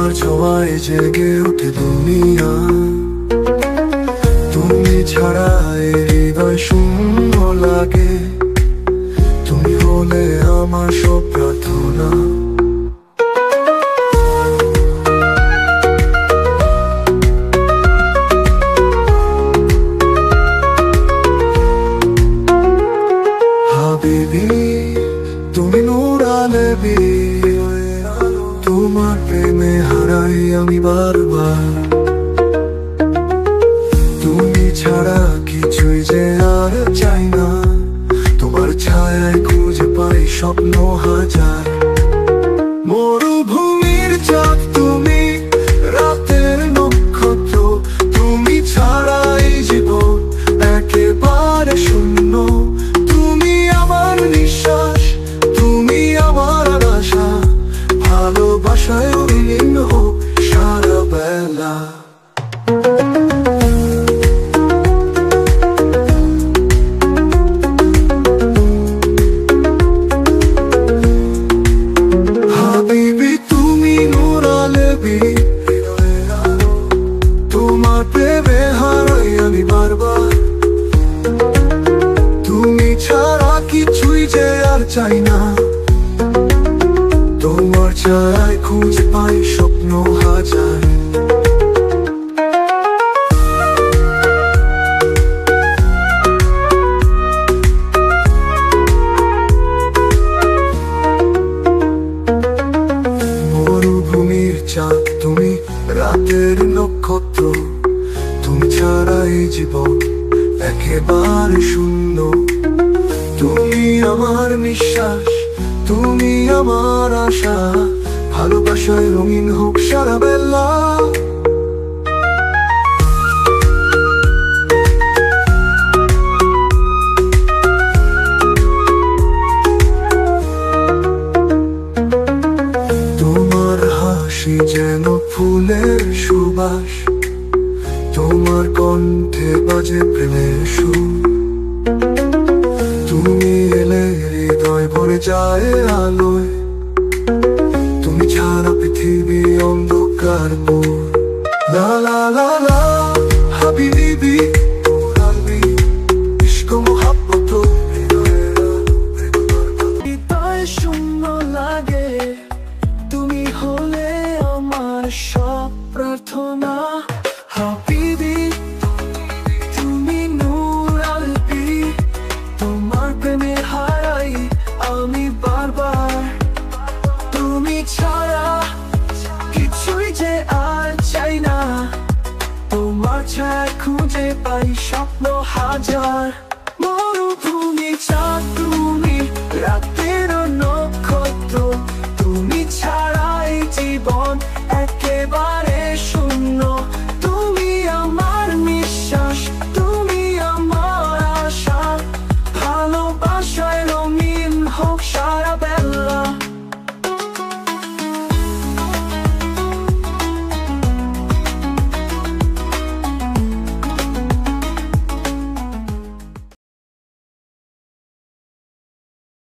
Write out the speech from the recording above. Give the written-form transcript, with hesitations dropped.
তোমার ছোঁয়ায় জেগে ওঠে দুনিয়া, তুমি ছাড়া এই হৃদয় শূন্য লাগে, তুমি হলে আমার সব প্রার্থনা। হাবিবি তুমি নূর আলবি, তোমার প্রেমে হারাই আমি বারবার। তুমি ছাড়া কিছুই যে আর চাই না, তোমার ছায়ায় খুঁজে পাই স্বপ্ন হাজার। মরুভূমির চাঁদ তুমি, রাতের নক্ষত্র তুমি ছাড়া এই জীবন একেবারে শূন্য। তুমি আমার নিঃশ্বাস, তুমি আমার আশা, ভালোবাসায় বিলীন হোক সারা বেলা। হাবিবি তুমি নূর আলবি, তোমার প্রেমে হারাই আমি বারবার। তুমি ছাড়া কিছুই যে আর চাই না, তোমার ছায়ায় খুঁজে পাই স্বপ্ন হাজার। মরুভূমির চাঁদ তুমি, রাতের নক্ষত্র তুমি ছাড়া এই জীবন একেবারে শূন্য। তুমি আমার নিঃশ্বাস, তুমি আমার আশা, ভালোবাসায় রঙিন হোক সারা বেলা। তোমার হাসি যেন ফুলের সুবাস, তোমার কণ্ঠে বাজে প্রেমের সুর। তুমি এলে হৃদয় ভরে যায় আলোয়, তুমি ছাড়া পৃথিবী অন্ধকার পুর। লা লা লা লা হাবিবি তোরালবি, ইশক মোহাব্বত হৃদয় শূন্য লাগে, তুমি হলে আমার সব প্রার্থনা। হাবিবি তুমি নূর আলবি, তোমার প্রেমে হারাই আমি বারবার। তুমি ছাড়া কিছুই যে আর চাই না, তোমার ছায়া খুঁজে পাই স্বপ্ন হাজার।